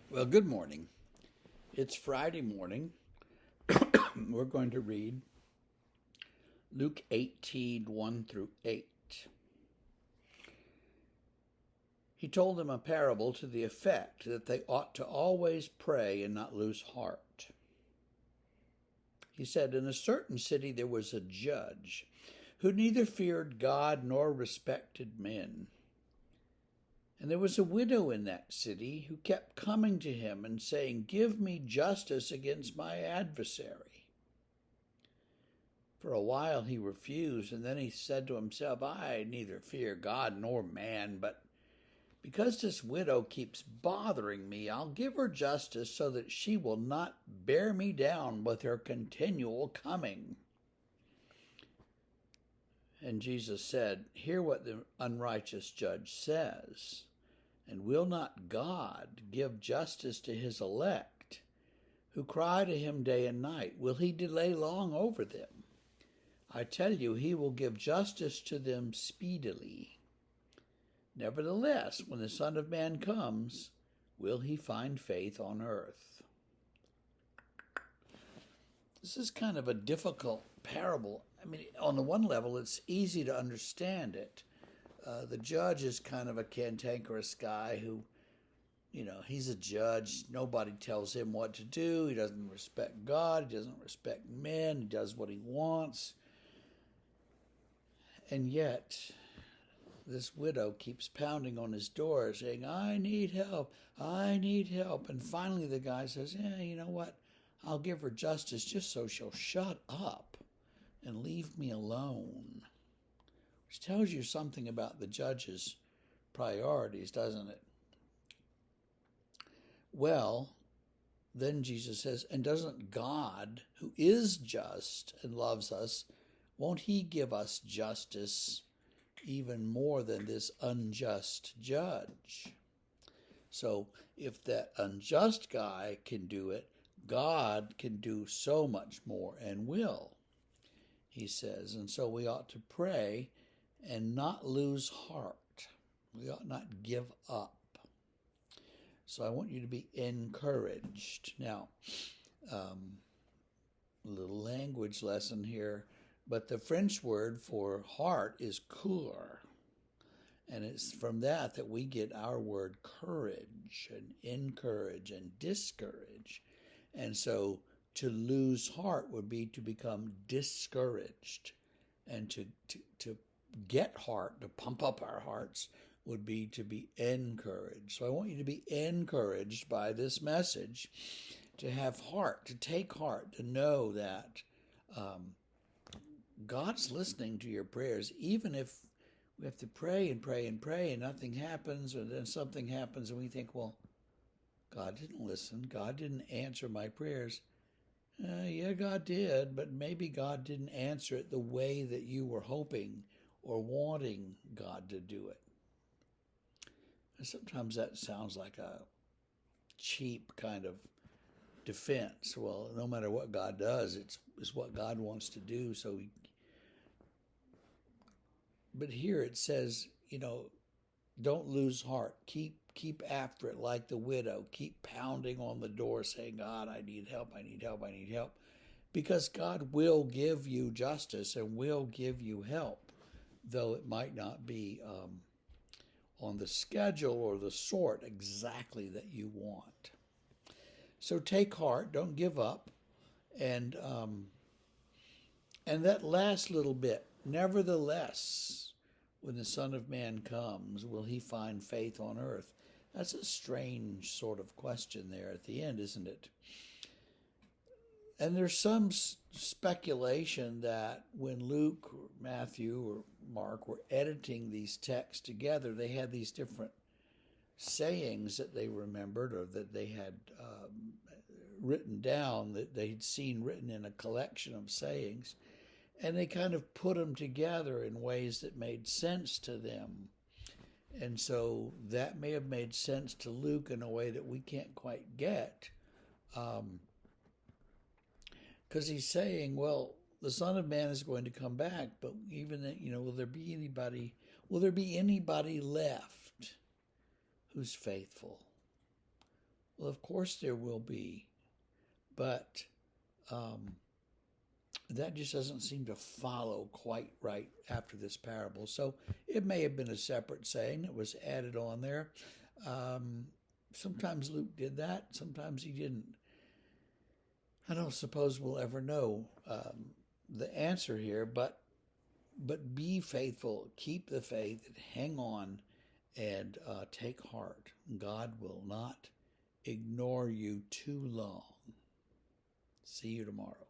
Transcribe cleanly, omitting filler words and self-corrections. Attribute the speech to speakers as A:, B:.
A: Well, good morning. It's Friday morning. We're going to read Luke 18:1 through 8. He told them a parable to the effect that they ought to always pray and not lose heart. He said, in a certain city there was a judge who neither feared God nor respected men. And there was a widow in that city who kept coming to him and saying, "Give me justice against my adversary." For a while he refused, and then he said to himself, "I neither fear God nor man, but because this widow keeps bothering me, I'll give her justice so that she will not bear me down with her continual coming." And Jesus said, "Hear what the unrighteous judge says. And will not God give justice to his elect, who cry to him day and night? Will he delay long over them? I tell you, he will give justice to them speedily. Nevertheless, when the Son of Man comes, will he find faith on earth?" This is kind of a difficult parable. I mean, on the one level, it's easy to understand it. The judge is kind of a cantankerous guy who, he's a judge. Nobody tells him what to do. He doesn't respect God. He doesn't respect men. He does what he wants. And yet, this widow keeps pounding on his door saying, "I need help. I need help." And finally, the guy says, "Yeah, you know what? I'll give her justice just so she'll shut up and leave me alone." Which tells you something about the judge's priorities, doesn't it? Well, then Jesus says, and doesn't God, who is just and loves us, won't he give us justice even more than this unjust judge? So if that unjust guy can do it, God can do so much more and will, he says. And so we ought to pray and not lose heart. We ought not give up. So I want you to be encouraged. Now, a little language lesson here, but the French word for heart is cœur. And it's from that we get our word courage and encourage and discourage. And so to lose heart would be to become discouraged. And to get heart, to pump up our hearts, would be to be encouraged. So I want you to be encouraged by this message, to have heart, to take heart, to know that God's listening to your prayers, even if we have to pray and pray and pray and nothing happens, or then something happens and we think, well, God didn't listen. God didn't answer my prayers. Yeah, God did, but maybe God didn't answer it the way that you were hoping or wanting God to do it. And sometimes that sounds like a cheap kind of defense. Well, no matter what God does, it's what God wants to do. But here it says, don't lose heart. Keep after it like the widow. Keep pounding on the door saying, "God, I need help, I need help, I need help." Because God will give you justice and will give you help, though it might not be on the schedule or the sort exactly that you want. So take heart, don't give up, and that last little bit, nevertheless, when the Son of Man comes, will he find faith on earth? That's a strange sort of question there at the end, isn't it? And there's some speculation that when Luke or Matthew or Mark were editing these texts together, they had these different sayings that they remembered or that they had written down, that they'd seen written in a collection of sayings, and they kind of put them together in ways that made sense to them. And so that may have made sense to Luke in a way that we can't quite get. Because he's saying, well, the Son of Man is going to come back, but even that, will there be anybody left who's faithful? Well, of course there will be, but that just doesn't seem to follow quite right after this parable. So it may have been a separate saying that was added on there. Um, Sometimes Luke did that, sometimes he didn't. I don't suppose we'll ever know the answer here, but be faithful, keep the faith, and hang on, and take heart. God will not ignore you too long. See you tomorrow.